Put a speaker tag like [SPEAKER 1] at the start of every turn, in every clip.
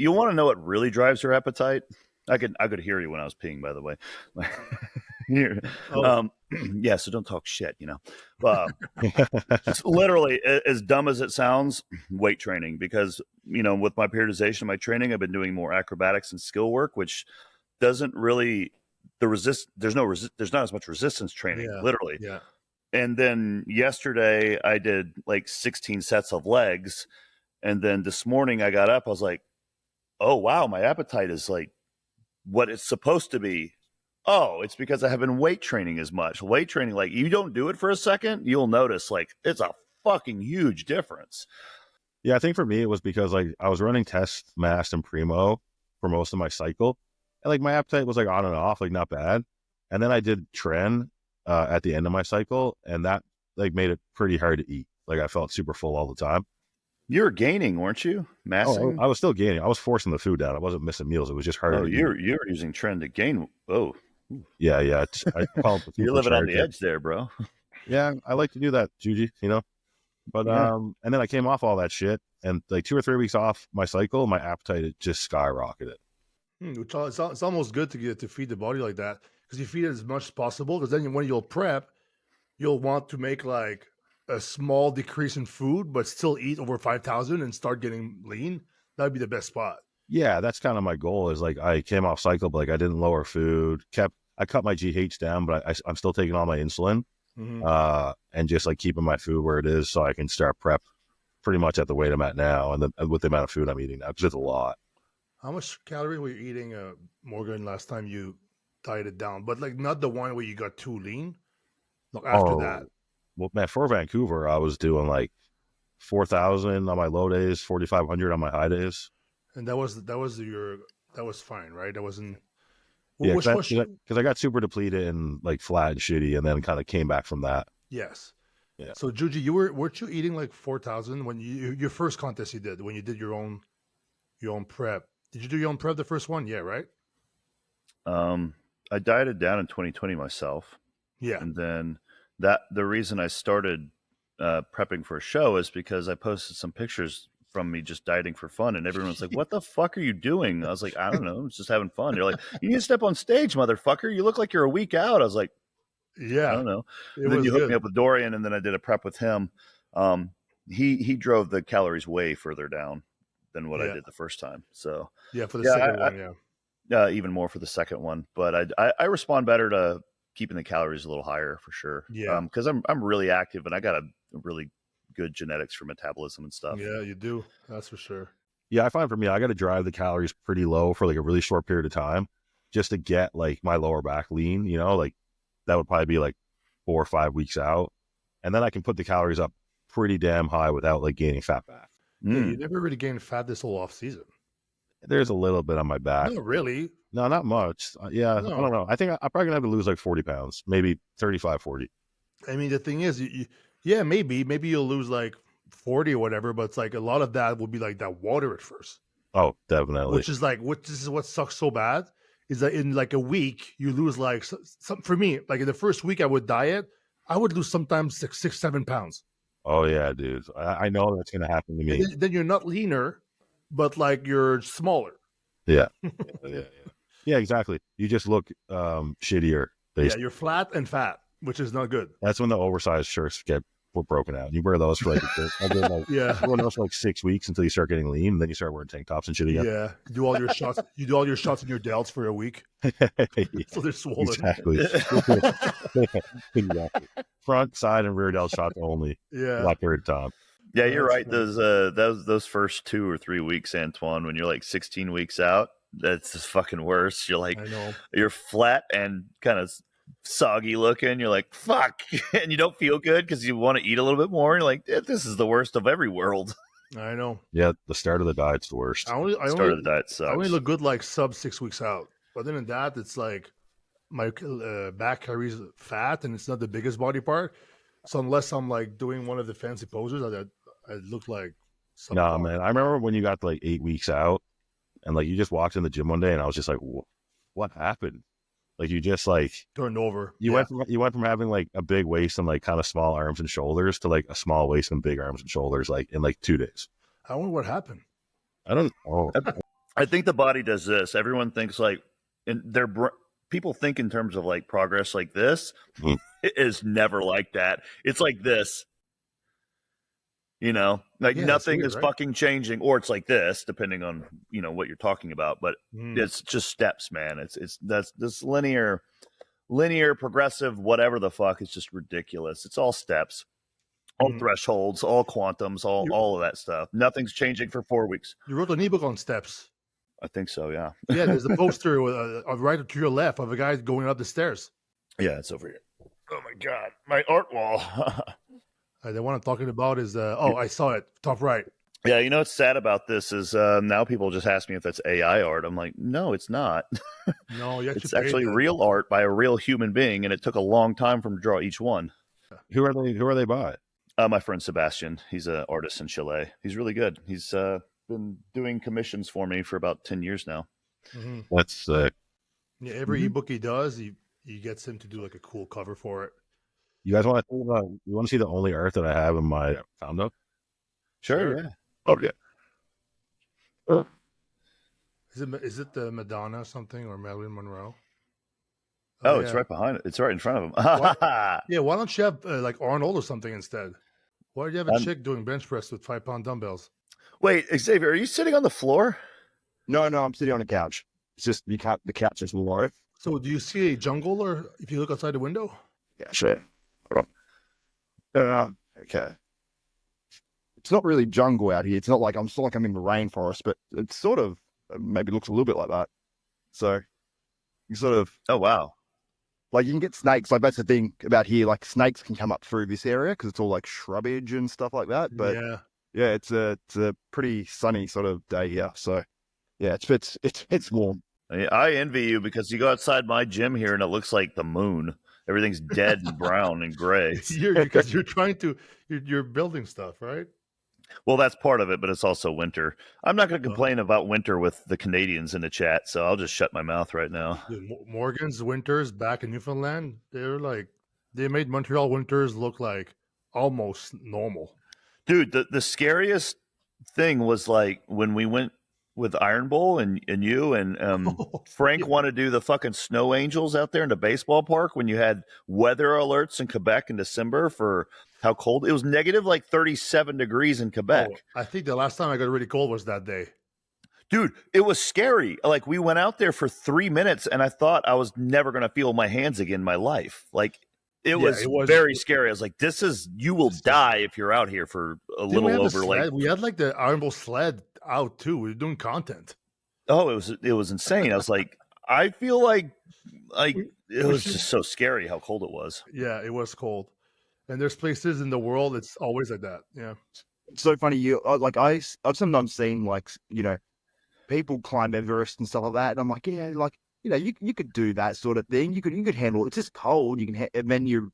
[SPEAKER 1] You want to know what really drives your appetite? I could hear you when I was peeing, by the way. Yeah, so don't talk shit, It's literally, as dumb as it sounds, weight training. Because, with my periodization of my training, I've been doing more acrobatics and skill work, which doesn't really, there's not as much resistance training, literally.
[SPEAKER 2] Yeah.
[SPEAKER 1] And then yesterday I did like 16 sets of legs. And then this morning I got up, I was like, oh, wow, my appetite is like what it's supposed to be. Oh, it's because I haven't been weight training as much. Weight training, like you don't do it for a second, you'll notice like it's a fucking huge difference.
[SPEAKER 3] Yeah, I think for me it was because like I was running test, mass, and primo for most of my cycle. And like my appetite was like on and off, like not bad. And then I did tren at the end of my cycle, and that like made it pretty hard to eat. Like I felt super full all the time.
[SPEAKER 1] You were gaining, weren't you? Massing?
[SPEAKER 3] Oh, I was still gaining. I was forcing the food down. I wasn't missing meals. It was just harder.
[SPEAKER 1] Oh, you're using tren to gain. Oh,
[SPEAKER 3] yeah. I call it
[SPEAKER 1] you're living on the edge there, bro.
[SPEAKER 3] Yeah, I like to do that, Juji. But and then I came off all that shit, and like 2 or 3 weeks off my cycle, my appetite had just skyrocketed.
[SPEAKER 2] It's almost good to feed the body like that, because you feed it as much as possible. Because then when you'll prep, you'll want to make like a small decrease in food, but still eat over 5,000 and start getting lean. That'd be the best spot.
[SPEAKER 3] Yeah, that's kind of my goal. Is like I came off cycle, but like I didn't lower food. I cut my GH down, but I'm still taking all my insulin, and just like keeping my food where it is, so I can start prep pretty much at the weight I'm at now, and with the amount of food I'm eating now, because it's a lot.
[SPEAKER 2] How much calories were you eating, Morgan, last time you dieted down? But like not the one where you got too lean. Like after that.
[SPEAKER 3] Well, man, for Vancouver, I was doing like 4,000 on my low days, 4,500 on my high days.
[SPEAKER 2] And that was fine, right? That wasn't.
[SPEAKER 3] Yeah, because I got super depleted and like flat and shitty, and then kind of came back from that.
[SPEAKER 2] Yes.
[SPEAKER 3] Yeah.
[SPEAKER 2] So Juji, weren't you eating like 4,000 when your first contest you did, when you did your own prep? Did you do your own prep the first one? Yeah, right.
[SPEAKER 1] I dieted down in 2020 myself.
[SPEAKER 2] Yeah.
[SPEAKER 1] And then the reason I started prepping for a show is because I posted some pictures from me just dieting for fun, and everyone's like, what the fuck are you doing? I was like, I don't know, I'm just having fun. They're like, you need to step on stage, motherfucker, you look like you're a week out. I was like, yeah, I don't know. And then you hooked me up with Dorian, and then I did a prep with him. He drove the calories way further down than what I did the first time. So
[SPEAKER 2] for the second one,
[SPEAKER 1] even more for the second one. But I respond better to keeping the calories a little higher for sure.
[SPEAKER 2] Yeah,
[SPEAKER 1] because I'm really active, and I got a really good genetics for metabolism and stuff.
[SPEAKER 2] Yeah, you do. That's for sure.
[SPEAKER 3] Yeah, I find for me, I got to drive the calories pretty low for like a really short period of time just to get like my lower back lean, like that would probably be like 4 or 5 weeks out. And then I can put the calories up pretty damn high without like gaining fat back.
[SPEAKER 2] Yeah, you never really gained fat this whole off season.
[SPEAKER 3] There's a little bit on my back.
[SPEAKER 2] Not really.
[SPEAKER 3] No, not much. Yeah, no. I don't know. I think I'm probably gonna have to lose like 40 pounds, maybe 35, 40.
[SPEAKER 2] I mean, the thing is, maybe you'll lose like 40 or whatever, but it's like a lot of that will be like that water at first.
[SPEAKER 3] Oh, definitely.
[SPEAKER 2] Which is what sucks so bad is that in like a week you lose like some. For me, like in the first week I would diet, I would lose sometimes 6-7 pounds.
[SPEAKER 3] Oh yeah, dude. I know that's gonna happen to me.
[SPEAKER 2] Then you're not leaner, but like you're smaller.
[SPEAKER 3] Yeah. Yeah, exactly. You just look shittier. Basically.
[SPEAKER 2] Yeah, you're flat and fat, which is not good.
[SPEAKER 3] That's when the oversized shirts were broken out. You wear those for like, you wear those for like 6 weeks until you start getting lean, and then you start wearing tank tops and shit again.
[SPEAKER 2] Yeah, you do all your shots. You do all your shots in your delts for a week, so they're swollen.
[SPEAKER 3] Exactly. Exactly. Front, side, and rear delt shots only.
[SPEAKER 2] Yeah,
[SPEAKER 3] that period of time.
[SPEAKER 1] Yeah, you're right. Those first 2 or 3 weeks, Antoine, when you're like 16 weeks out, that's just fucking worse. You're like, you're flat and kind of soggy looking. You're like, fuck, and you don't feel good because you want to eat a little bit more. You're like, this is the worst of every world.
[SPEAKER 2] I know.
[SPEAKER 3] Yeah, the start of the diet's the worst.
[SPEAKER 1] Start of the diet sucks.
[SPEAKER 2] I only look good like sub 6 weeks out, but then in that, it's like my back carries fat, and it's not the biggest body part. So unless I'm like doing one of the fancy poses, I look like.
[SPEAKER 3] Nah, man. I remember when you got to like 8 weeks out, and like you just walked in the gym one day, and I was just like, "What happened?" Like you just like
[SPEAKER 2] turned over.
[SPEAKER 3] You went from having like a big waist and like kind of small arms and shoulders to like a small waist and big arms and shoulders like in like 2 days.
[SPEAKER 2] I wonder what happened.
[SPEAKER 3] I don't know.
[SPEAKER 1] I think the body does this. Everyone thinks like, and people think in terms of like progress like this.
[SPEAKER 3] Mm.
[SPEAKER 1] It is never like that. It's like this. Like nothing is fucking changing, or it's like this, depending on what you're talking about. But it's just steps, man. That's this linear, progressive, whatever the fuck. It's just ridiculous. It's all steps, all thresholds, all quantums, all of that stuff. Nothing's changing for 4 weeks.
[SPEAKER 2] You wrote an ebook on steps.
[SPEAKER 1] I think so. Yeah.
[SPEAKER 2] Yeah. There's a poster right to your left of a guy going up the stairs.
[SPEAKER 1] Yeah, it's over here. Oh my god, my art wall.
[SPEAKER 2] The one I'm talking about is I saw it, top right.
[SPEAKER 1] Yeah, what's sad about this is now people just ask me if that's AI art. I'm like, no, it's not.
[SPEAKER 2] No,
[SPEAKER 1] it's actually real art by a real human being, and it took a long time for him to draw each one.
[SPEAKER 3] Who are they by?
[SPEAKER 1] My friend Sebastian. He's an artist in Chile. He's really good. He's been doing commissions for me for about 10 years now.
[SPEAKER 3] That's sick.
[SPEAKER 2] Yeah, every ebook he does, he gets him to do like a cool cover for it.
[SPEAKER 3] You guys want to see the only art that I have in my found up?
[SPEAKER 1] Sure. Yeah.
[SPEAKER 3] Oh yeah.
[SPEAKER 2] Is it the Madonna something or Marilyn Monroe?
[SPEAKER 1] Oh, it's right behind it. It's right in front of him.
[SPEAKER 2] Yeah, why don't you have like Arnold or something instead? Why do you have a chick doing bench press with 5-pound dumbbells?
[SPEAKER 1] Wait, Xavier, are you sitting on the floor?
[SPEAKER 4] No, I'm sitting on a couch. It's just the couch is low.
[SPEAKER 2] So do you see a jungle, or if you look outside the window?
[SPEAKER 4] Yeah, sure. Okay. It's not really jungle out here. It's not like I'm in the rainforest, but it sort of maybe looks a little bit like that. So you sort of
[SPEAKER 1] oh wow,
[SPEAKER 4] like you can get snakes. Like that's the thing about here. Like snakes can come up through this area because it's all like shrubbage and stuff like that. But yeah, it's a pretty sunny sort of day here. So yeah, it's warm.
[SPEAKER 1] I envy you because you go outside my gym here and it looks like the moon. Everything's dead and brown and gray.
[SPEAKER 2] Because you're building stuff, right?
[SPEAKER 1] Well, that's part of it, but it's also winter. I'm not going to complain about winter with the Canadians in the chat, so I'll just shut my mouth right now.
[SPEAKER 2] Dude, Morgan's winters back in Newfoundland, they made Montreal winters look like almost normal.
[SPEAKER 1] Dude, the scariest thing was like when we went with Iron Bowl and you and Frank want to do the fucking snow angels out there in the baseball park when you had weather alerts in Quebec in December for how cold it was. Negative like 37 degrees in Quebec.
[SPEAKER 2] I think the last time I got really cold was that day.
[SPEAKER 1] Dude, it was scary. Like we went out there for 3 minutes and I thought I was never going to feel my hands again in my life. Like it was very scary. I was like, you will die if you're out here for a little over like.
[SPEAKER 2] We had like the Iron Bowl sled out too. We were doing content.
[SPEAKER 1] Oh, it was insane. I was like, I feel like it was just so scary how cold it was.
[SPEAKER 2] Yeah, it was cold. And there's places in the world it's always like that. Yeah.
[SPEAKER 4] It's so funny. I've sometimes seen people climb Everest and stuff like that, and I'm like, yeah, like you could do that sort of thing. You could handle it. It's just cold. You can, and then you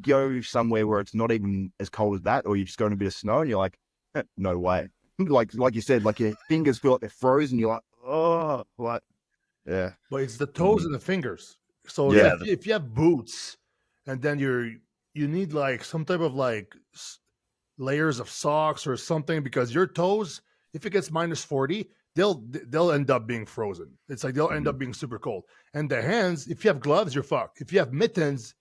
[SPEAKER 4] go somewhere where it's not even as cold as that, or you just go in a bit of snow, and you're like, no way. Like you said, like your fingers feel like they're frozen. You're like, oh, what? Yeah.
[SPEAKER 2] But it's the toes and the fingers. So if you have boots, and then you need like some type of like layers of socks or something, because your toes, if it gets minus 40, they'll end up being frozen. It's like they'll end up being super cold. And the hands, if you have gloves, you're fucked. If you have mittens,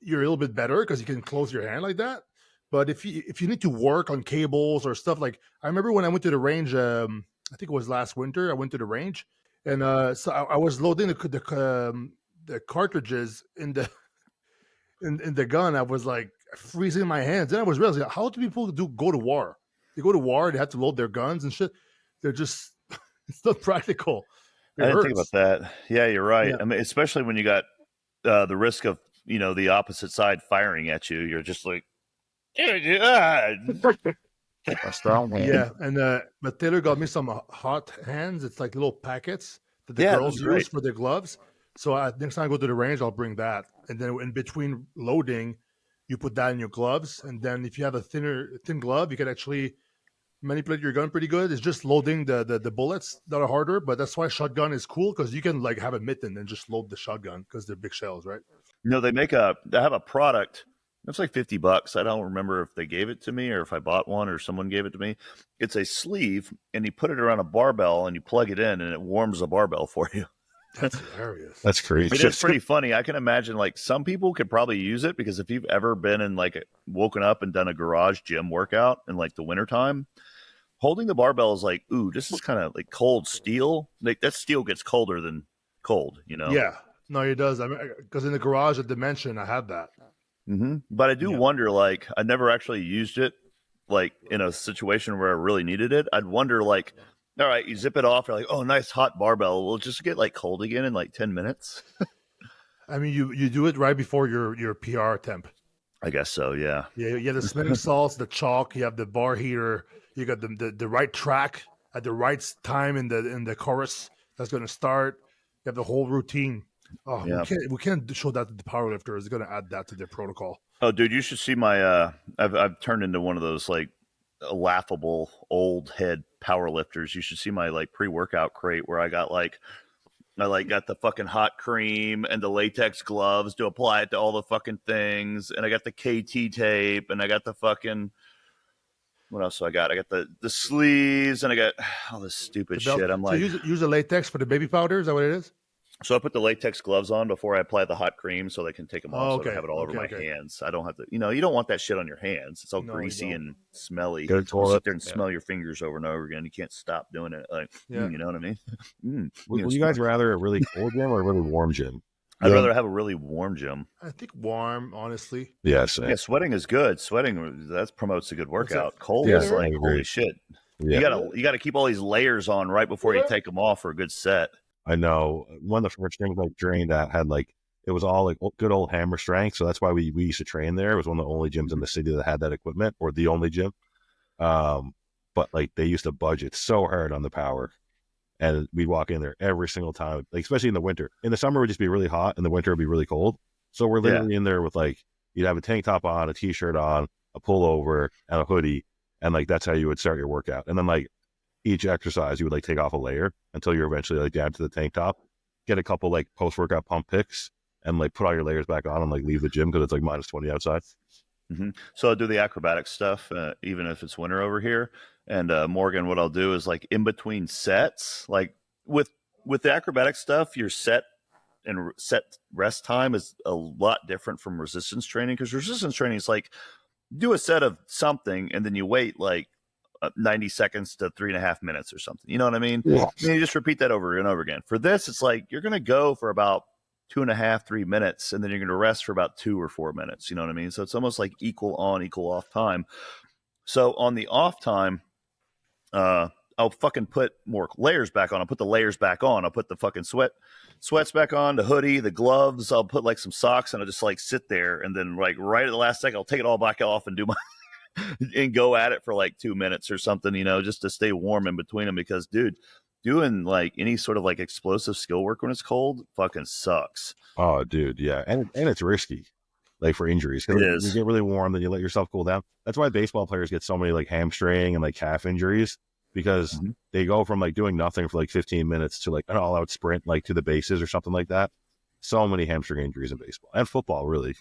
[SPEAKER 2] you're a little bit better because you can close your hand like that. But if you need to work on cables or stuff, like I remember when I went to the range, I think it was last winter, I went to the range, and so I was loading the cartridges in the gun. I was like freezing my hands. Then I was realizing, how do people go to war? They go to war, they have to load their guns and shit. They're just, it's not practical.
[SPEAKER 1] I didn't think about that. Yeah, you're right. Yeah. I mean, especially when you got the risk of, the opposite side firing at you. You're just like,
[SPEAKER 4] a strong hand.
[SPEAKER 2] Yeah, and but Taylor got me some hot hands. It's like little packets that the girls use for their gloves. So next time I go to the range, I'll bring that. And then in between loading, you put that in your gloves. And then if you have a thin glove, you can actually manipulate your gun pretty good. It's just loading the bullets that are harder. But that's why shotgun is cool, because you can like have a mitten and just load the shotgun because they're big shells, right?
[SPEAKER 1] They have a product It's like $50. I don't remember if they gave it to me or if I bought one or someone gave it to me. It's a sleeve, and you put it around a barbell and you plug it in, and it warms the barbell for you.
[SPEAKER 2] That's hilarious.
[SPEAKER 3] That's crazy.
[SPEAKER 1] It is pretty funny. I can imagine like some people could probably use it because if you've ever been in like woken up and done a garage gym workout in like the wintertime, holding the barbell is like, ooh, this is kind of like cold steel. Like that steel gets colder than cold, you know?
[SPEAKER 2] Yeah. No, it does. I mean, because in the garage at Dimension, I had that.
[SPEAKER 1] But I do wonder, like, I never actually used it like in a situation where I really needed it. I'd wonder like, all right, you zip it off. You're like, oh, nice hot barbell. Will it just get like cold again in like 10 minutes?
[SPEAKER 2] I mean, you do it right before your PR temp.
[SPEAKER 1] I guess so. Yeah.
[SPEAKER 2] Yeah. You have the smelling salts, the chalk. You have the bar heater. You got the right track at the right time in the chorus. That's going to start. You have the whole routine. Oh, yeah. we can't show that to the powerlifters. They're going to add that to their protocol.
[SPEAKER 1] Oh, dude, you should see my. I've turned into one of those like laughable old head power lifters. You should see my like pre-workout crate where I got the fucking hot cream and the latex gloves to apply it to all the fucking things, and I got the KT tape, and I got the fucking what else do I got? I got the sleeves, and I got all this stupid shit. I'm like,
[SPEAKER 2] use the latex for the baby powder. Is that what it is?
[SPEAKER 1] So I put the latex gloves on before I apply the hot cream so they can take them off.
[SPEAKER 2] Okay.
[SPEAKER 1] So I have it all over my hands. I don't have to, you don't want that shit on your hands. It's all greasy and smelly. You sit there and smell your fingers over and over again. You can't stop doing it. Like, you know what I mean?
[SPEAKER 3] Would you guys rather a really cold gym or a really warm gym?
[SPEAKER 1] I'd rather have a really warm gym.
[SPEAKER 2] I think warm, honestly.
[SPEAKER 3] Yeah,
[SPEAKER 1] sweating is good. Sweating, that promotes a good workout. Cold is like, holy shit. Yeah. You gotta keep all these layers on right before you take them off for a good set.
[SPEAKER 3] I know one of the first things I trained at had like, it was all like good old hammer strength. So that's why we used to train there. It was one of the only gyms in the city that had that equipment, or the only gym. But like they used to budget so hard on the power, and we'd walk in there every single time, like especially in the winter. In the summer it would just be really hot, and the winter would be really cold. So we're literally in there with like, you'd have a tank top on, a t-shirt on, a pullover, and a hoodie. And like, that's how you would start your workout. And then like, each exercise, you would like take off a layer until you're eventually like down to the tank top, get a couple like post-workout pump picks, and like put all your layers back on and like leave the gym because it's like -20 outside.
[SPEAKER 1] So I do the acrobatic stuff, even if it's winter over here. And Morgan, what I'll do is like in between sets, like with the acrobatic stuff, your set and set rest time is a lot different from resistance training, because resistance training is like do a set of something and then you wait like 90 seconds to 3.5 minutes or something. You know what I mean? Yeah. And you just repeat that over and over again. For this, it's like you're going to go for about 2.5, 3 minutes, and then you're going to rest for about 2 or 4 minutes. You know what I mean? So it's almost like equal on, equal off time. So on the off time, I'll fucking put more layers back on. I'll put the layers back on. I'll put the fucking sweats back on, the hoodie, the gloves. I'll put like some socks, and I'll just like sit there. And then like right at the last second, I'll take it all back off and do my and go at it for like 2 minutes or something, just to stay warm in between them. Because dude, doing like any sort of like explosive skill work when it's cold fucking sucks.
[SPEAKER 3] Oh dude. Yeah. And it's risky, like for injuries.
[SPEAKER 1] It is.
[SPEAKER 3] You get really warm, then you let yourself cool down. That's why baseball players get so many like hamstring and like calf injuries, because they go from like doing nothing for like 15 minutes to like an all out sprint, like to the bases or something like that. So many hamstring injuries in baseball and football, really.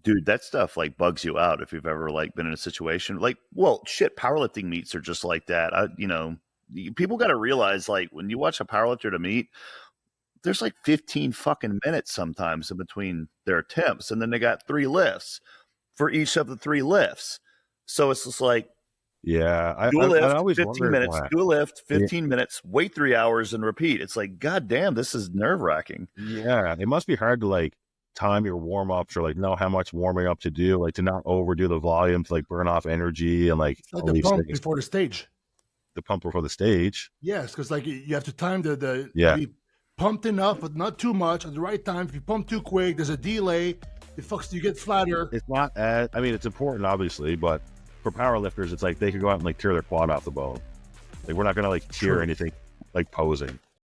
[SPEAKER 1] Dude, that stuff like bugs you out if you've ever like been in a situation like, well, shit, powerlifting meets are just like that. People got to realize, like, when you watch a powerlifter to meet, there's like 15 fucking minutes sometimes in between their attempts, and then they got 3 lifts for each of the 3 lifts. So it's just like, do a lift, 15 minutes, do a lift, 15 minutes, wait 3 hours, and repeat. It's like, god damn, this is nerve wracking.
[SPEAKER 3] Yeah, it must be hard to like time your warm-ups, or like know how much warming up to do, like to not overdo the volume, to like burn off energy, and like
[SPEAKER 2] the pump before the stage.
[SPEAKER 3] The pump before the stage.
[SPEAKER 2] Yes, because like you have to time the be pumped enough, but not too much at the right time. If you pump too quick, there's a delay. You get flatter.
[SPEAKER 3] It's not as, I mean, it's important obviously, but for power lifters, it's like they could go out and like tear their quad off the bone. Like we're not gonna like tear anything like posing.